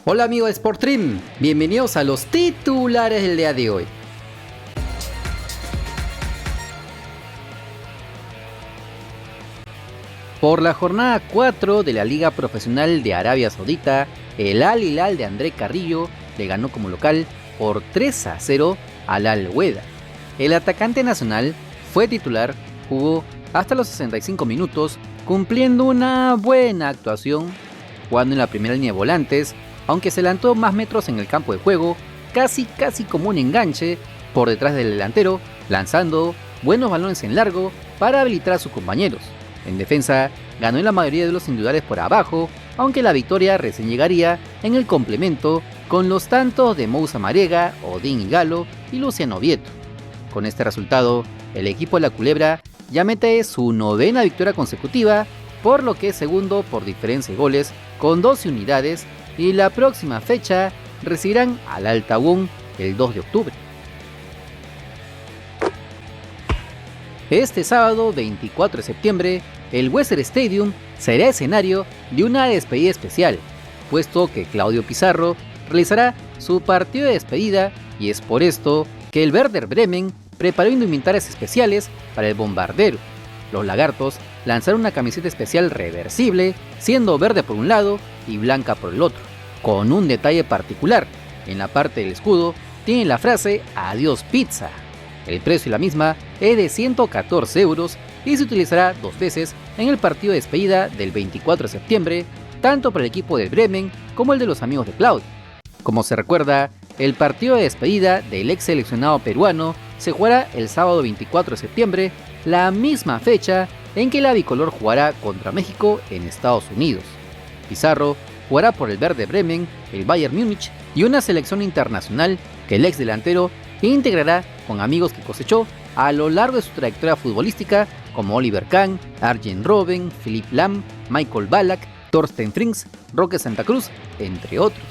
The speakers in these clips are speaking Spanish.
Hola amigos de SportStream, bienvenidos a los titulares del día de hoy. Por la jornada 4 de la Liga Profesional de Arabia Saudita, el Al Hilal de André Carrillo le ganó como local por 3-0 al Al Wehda. El atacante nacional fue titular, jugó hasta los 65 minutos, cumpliendo una buena actuación, jugando en la primera línea de volantes, aunque se lanzó más metros en el campo de juego, casi como un enganche por detrás del delantero, lanzando buenos balones en largo para habilitar a sus compañeros. En defensa, ganó en la mayoría de los individuales por abajo, aunque la victoria recién llegaría en el complemento con los tantos de Moussa Marega, Odín Igalo y Luciano Vieto. Con este resultado, el equipo de la Culebra ya mete su 9ª victoria consecutiva, por lo que es segundo por diferencia de goles con 12 unidades, y la próxima fecha recibirán al Al Tawun el 2 de octubre. Este sábado 24 de septiembre, el Weser Stadium será escenario de una despedida especial, puesto que Claudio Pizarro realizará su partido de despedida, y es por esto que el Werder Bremen preparó indumentarias especiales para el bombardero. Los lagartos lanzaron una camiseta especial reversible, siendo verde por un lado y blanca por el otro, con un detalle particular: en la parte del escudo tiene la frase "Adiós pizza". El precio de la misma es de 114 euros y se utilizará 2 veces en el partido de despedida del 24 de septiembre, tanto para el equipo del Bremen como el de los amigos de Claudio. Como se recuerda, el partido de despedida del ex seleccionado peruano se jugará el sábado 24 de septiembre, la misma fecha en que la bicolor jugará contra México en Estados Unidos. Pizarro jugará por el Werder Bremen, el Bayern Múnich y una selección internacional que el ex delantero integrará con amigos que cosechó a lo largo de su trayectoria futbolística, como Oliver Kahn, Arjen Robben, Philipp Lahm, Michael Ballack, Thorsten Frings, Roque Santa Cruz, entre otros.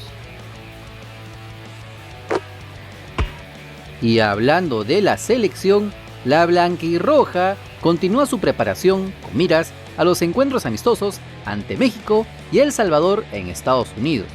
Y hablando de la selección, la blanquirroja continúa su preparación con miras a los encuentros amistosos ante México y El Salvador en Estados Unidos.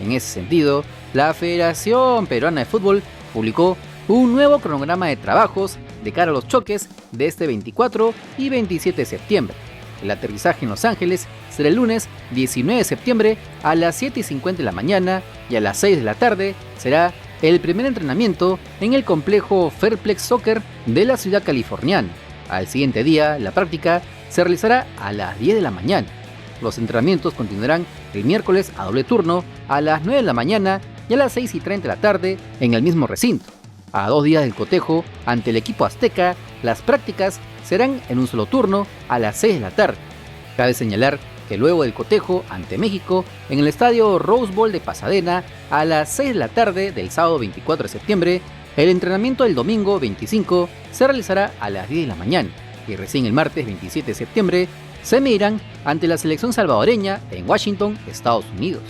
En ese sentido, la Federación Peruana de Fútbol publicó un nuevo cronograma de trabajos de cara a los choques de este 24 y 27 de septiembre. El aterrizaje en Los Ángeles será el lunes 19 de septiembre a las 7:50 de la mañana, y a las 6 de la tarde será el primer entrenamiento en el complejo Fairplex Soccer de la ciudad californiana. Al siguiente día, la práctica se realizará a las 10 de la mañana. Los entrenamientos continuarán el miércoles a doble turno a las 9 de la mañana y a las 6:30 de la tarde en el mismo recinto. A 2 días del cotejo ante el equipo azteca, las prácticas serán en un solo turno a las 6 de la tarde. Cabe señalar que luego del cotejo ante México en el estadio Rose Bowl de Pasadena a las 6 de la tarde del sábado 24 de septiembre, el entrenamiento del domingo 25 se realizará a las 10 de la mañana, y recién el martes 27 de septiembre se medirán ante la selección salvadoreña en Washington, Estados Unidos.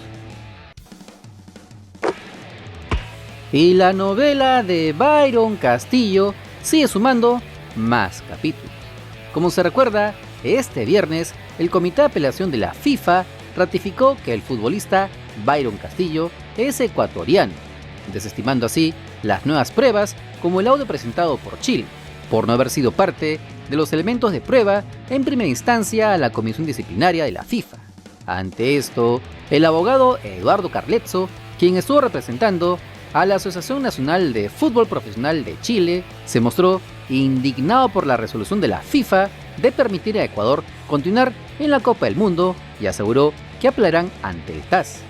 Y la novela de Byron Castillo sigue sumando más capítulos. Como se recuerda, este viernes el Comité de Apelación de la FIFA ratificó que el futbolista Byron Castillo es ecuatoriano, desestimando así las nuevas pruebas como el audio presentado por Chile, por no haber sido parte de los elementos de prueba en primera instancia a la Comisión Disciplinaria de la FIFA. Ante esto, el abogado Eduardo Carletzo, quien estuvo representando a la Asociación Nacional de Fútbol Profesional de Chile, se mostró indignado por la resolución de la FIFA de permitir a Ecuador continuar en la Copa del Mundo, y aseguró que apelarán ante el TAS.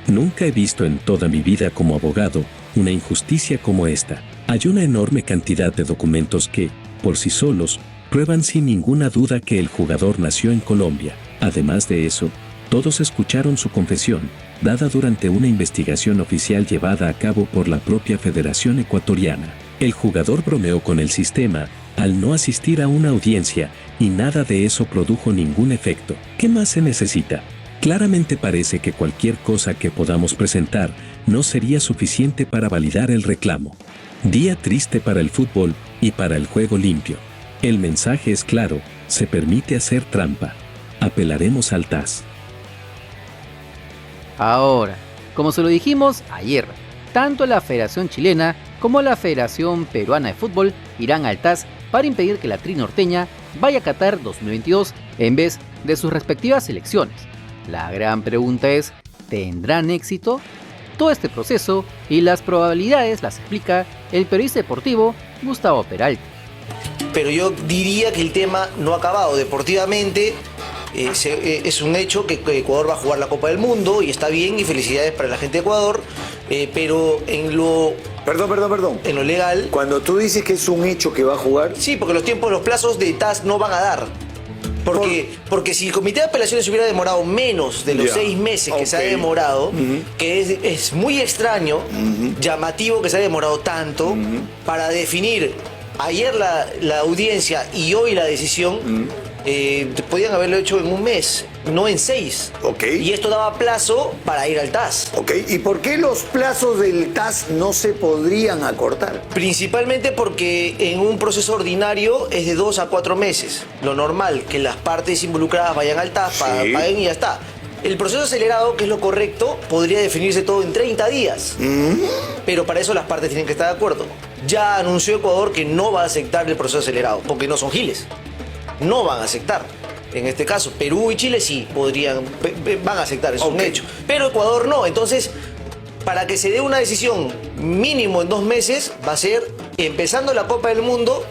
Nunca he visto en toda mi vida como abogado una injusticia como esta. Hay una enorme cantidad de documentos que, por sí solos, prueban sin ninguna duda que el jugador nació en Colombia. Además de eso, todos escucharon su confesión, dada durante una investigación oficial llevada a cabo por la propia Federación Ecuatoriana. El jugador bromeó con el sistema al no asistir a una audiencia, y nada de eso produjo ningún efecto. ¿Qué más se necesita? Claramente parece que cualquier cosa que podamos presentar no sería suficiente para validar el reclamo. Día triste para el fútbol y para el juego limpio. El mensaje es claro: se permite hacer trampa. Apelaremos al TAS. Ahora, Como se lo dijimos ayer, tanto la Federación Chilena como la Federación Peruana de Fútbol irán al TAS para impedir que la Tri Norteña vaya a Qatar 2022 en vez de sus respectivas selecciones. La gran pregunta es, ¿tendrán éxito? Todo este proceso y las probabilidades las explica el periodista deportivo Gustavo Peralta. Pero yo diría que el tema no ha acabado. Deportivamente es un hecho que Ecuador va a jugar la Copa del Mundo y está bien y felicidades para la gente de Ecuador, pero en lo... Perdón. En lo legal... Cuando tú dices que es un hecho que va a jugar... Sí, porque los plazos de TAS no van a dar. Porque si el Comité de Apelaciones hubiera demorado menos de los 6 meses que se ha demorado, que es muy extraño, llamativo que se ha demorado tanto, para definir ayer la audiencia y hoy la decisión, podían haberlo hecho en un mes, no en 6. Y esto daba plazo para ir al TAS. ¿Y por qué los plazos del TAS no se podrían acortar? Principalmente porque en un proceso ordinario es de 2 a 4 meses. Lo normal, que las partes involucradas vayan al TAS, paguen y ya está. El proceso acelerado, que es lo correcto, podría definirse todo en 30 días. Pero para eso las partes tienen que estar de acuerdo. Ya anunció Ecuador que no va a aceptar el proceso acelerado, porque no son giles. No van a aceptar. En este caso, Perú y Chile sí van a aceptar, es un hecho. Pero Ecuador no. Entonces, para que se dé una decisión mínimo en 2 meses, va a ser empezando la Copa del Mundo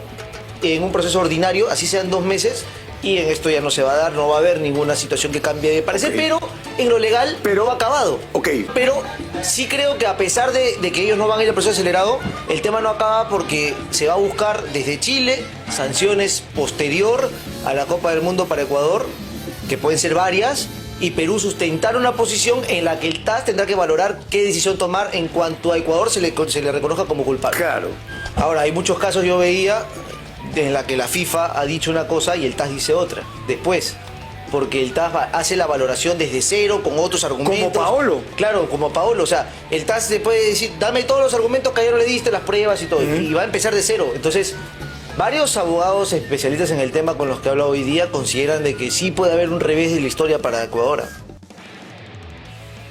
en un proceso ordinario, así sean 2 meses, y en esto ya no se va a dar, no va a haber ninguna situación que cambie de parecer, pero en lo legal no ha acabado. Pero sí creo que a pesar de que ellos no van a ir al proceso acelerado, el tema no acaba porque se va a buscar desde Chile sanciones posterior a la Copa del Mundo para Ecuador, que pueden ser varias, y Perú sustentar una posición en la que el TAS tendrá que valorar qué decisión tomar en cuanto a Ecuador se le reconozca como culpable. Claro. Ahora, hay muchos casos, yo veía, en la que la FIFA ha dicho una cosa y el TAS dice otra. Después, porque el TAS hace la valoración desde cero, con otros argumentos. ¿Como Paolo? Claro, como Paolo. O sea, el TAS se puede decir, dame todos los argumentos que ayer no le diste, las pruebas y todo. Y va a empezar de cero. Entonces, varios abogados especialistas en el tema con los que he hablado hoy día consideran de que sí puede haber un revés de la historia para Ecuador.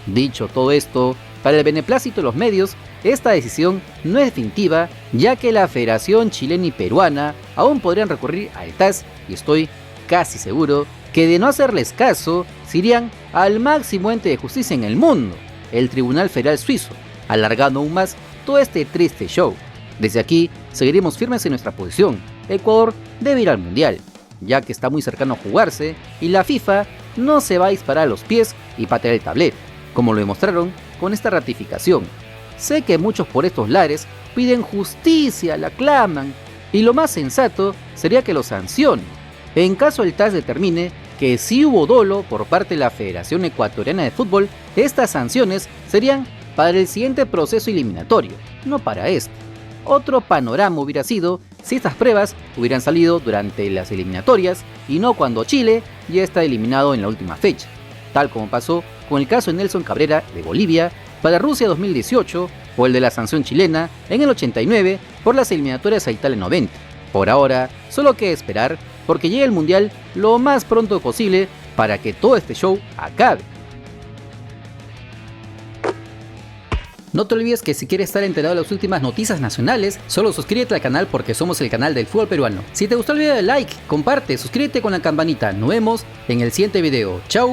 Dicho todo esto, para el beneplácito de los medios, esta decisión no es definitiva, ya que la Federación Chilena y Peruana aún podrían recurrir al TAS y estoy casi seguro que de no hacerles caso, se irían al máximo ente de justicia en el mundo, el Tribunal Federal Suizo, alargando aún más todo este triste show. Desde aquí seguiremos firmes en nuestra posición. Ecuador debe ir al Mundial, ya que está muy cercano a jugarse y la FIFA no se va a disparar a los pies y patear el tablero, como lo demostraron con esta ratificación. Sé que muchos por estos lares piden justicia, la claman, y lo más sensato sería que lo sancionen. En caso el TAS determine que sí hubo dolo por parte de la Federación Ecuatoriana de Fútbol, estas sanciones serían para el siguiente proceso eliminatorio, no para este. Otro panorama hubiera sido si estas pruebas hubieran salido durante las eliminatorias y no cuando Chile ya está eliminado en la última fecha, tal como pasó con el caso de Nelson Cabrera de Bolivia para Rusia 2018 o el de la sanción chilena en el 89 por las eliminatorias a Italia 90. Por ahora, solo queda esperar porque llegue el Mundial lo más pronto posible para que todo este show acabe. No te olvides que si quieres estar enterado de las últimas noticias nacionales, solo suscríbete al canal porque somos el canal del fútbol peruano. Si te gustó el video, dale like, comparte, suscríbete con la campanita. Nos vemos en el siguiente video. ¡Chau!